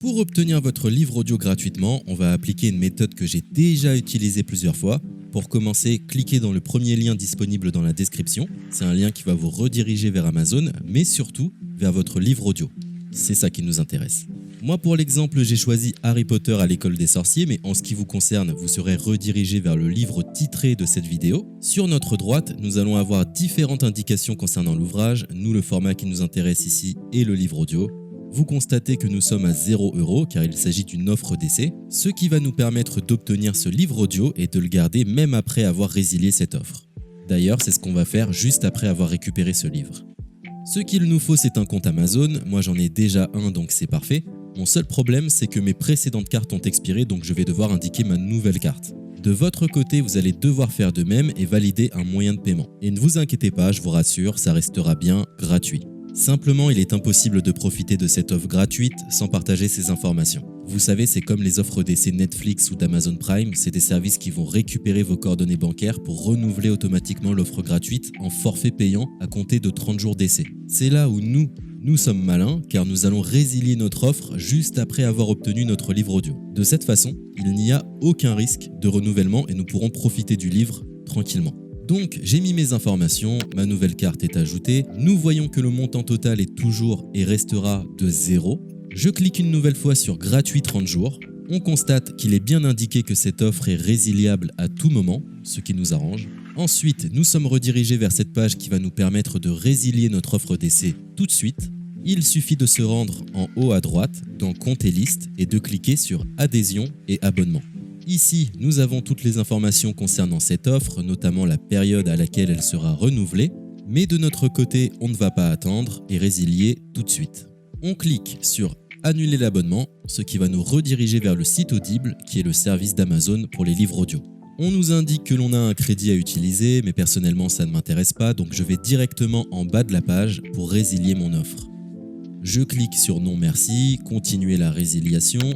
Pour obtenir votre livre audio gratuitement, on va appliquer une méthode que j'ai déjà utilisée plusieurs fois. Pour commencer, cliquez dans le premier lien disponible dans la description. C'est un lien qui va vous rediriger vers Amazon, mais surtout vers votre livre audio. C'est ça qui nous intéresse. Moi, pour l'exemple, j'ai choisi Harry Potter à l'école des sorciers, mais en ce qui vous concerne, vous serez redirigé vers le livre titré de cette vidéo. Sur notre droite, nous allons avoir différentes indications concernant l'ouvrage. Nous, le format qui nous intéresse ici est le livre audio. Vous constatez que nous sommes à 0 € car il s'agit d'une offre d'essai, ce qui va nous permettre d'obtenir ce livre audio et de le garder même après avoir résilié cette offre. D'ailleurs, c'est ce qu'on va faire juste après avoir récupéré ce livre. Ce qu'il nous faut, c'est un compte Amazon. Moi, j'en ai déjà un, donc c'est parfait. Mon seul problème, c'est que mes précédentes cartes ont expiré, donc je vais devoir indiquer ma nouvelle carte. De votre côté, vous allez devoir faire de même et valider un moyen de paiement. Et ne vous inquiétez pas, je vous rassure, ça restera bien gratuit. Simplement, il est impossible de profiter de cette offre gratuite sans partager ces informations. Vous savez, c'est comme les offres d'essai Netflix ou d'Amazon Prime, c'est des services qui vont récupérer vos coordonnées bancaires pour renouveler automatiquement l'offre gratuite en forfait payant à compter de 30 jours d'essai. C'est là où nous sommes malins car nous allons résilier notre offre juste après avoir obtenu notre livre audio. De cette façon, il n'y a aucun risque de renouvellement et nous pourrons profiter du livre tranquillement. Donc, j'ai mis mes informations, ma nouvelle carte est ajoutée. Nous voyons que le montant total est toujours et restera de 0. Je clique une nouvelle fois sur gratuit 30 jours. On constate qu'il est bien indiqué que cette offre est résiliable à tout moment, ce qui nous arrange. Ensuite, nous sommes redirigés vers cette page qui va nous permettre de résilier notre offre d'essai tout de suite. Il suffit de se rendre en haut à droite dans Compte et liste et de cliquer sur Adhésion et abonnement. Ici, nous avons toutes les informations concernant cette offre, notamment la période à laquelle elle sera renouvelée, mais de notre côté, on ne va pas attendre et résilier tout de suite. On clique sur Annuler l'abonnement, ce qui va nous rediriger vers le site Audible, qui est le service d'Amazon pour les livres audio. On nous indique que l'on a un crédit à utiliser, mais personnellement ça ne m'intéresse pas, donc je vais directement en bas de la page pour résilier mon offre. Je clique sur Non merci, continuer la résiliation.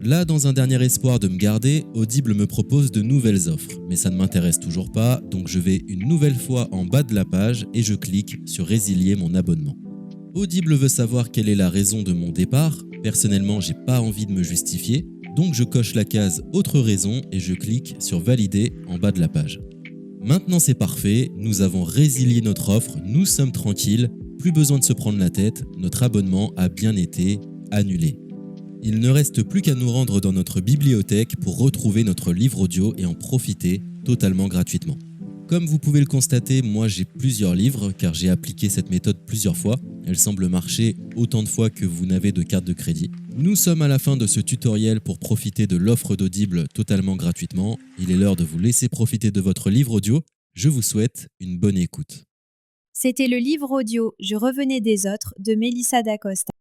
Là, dans un dernier espoir de me garder, Audible me propose de nouvelles offres, mais ça ne m'intéresse toujours pas, donc je vais une nouvelle fois en bas de la page et je clique sur Résilier mon abonnement. Audible veut savoir quelle est la raison de mon départ. Personnellement, j'ai pas envie de me justifier, donc je coche la case Autre raison et je clique sur Valider en bas de la page. Maintenant c'est parfait, nous avons résilié notre offre, nous sommes tranquilles, plus besoin de se prendre la tête, notre abonnement a bien été annulé. Il ne reste plus qu'à nous rendre dans notre bibliothèque pour retrouver notre livre audio et en profiter totalement gratuitement. Comme vous pouvez le constater, moi j'ai plusieurs livres car j'ai appliqué cette méthode plusieurs fois. Elle semble marcher autant de fois que vous n'avez de carte de crédit. Nous sommes à la fin de ce tutoriel pour profiter de l'offre d'Audible totalement gratuitement. Il est l'heure de vous laisser profiter de votre livre audio. Je vous souhaite une bonne écoute. C'était le livre audio « Je revenais des autres » de Mélissa Dacosta.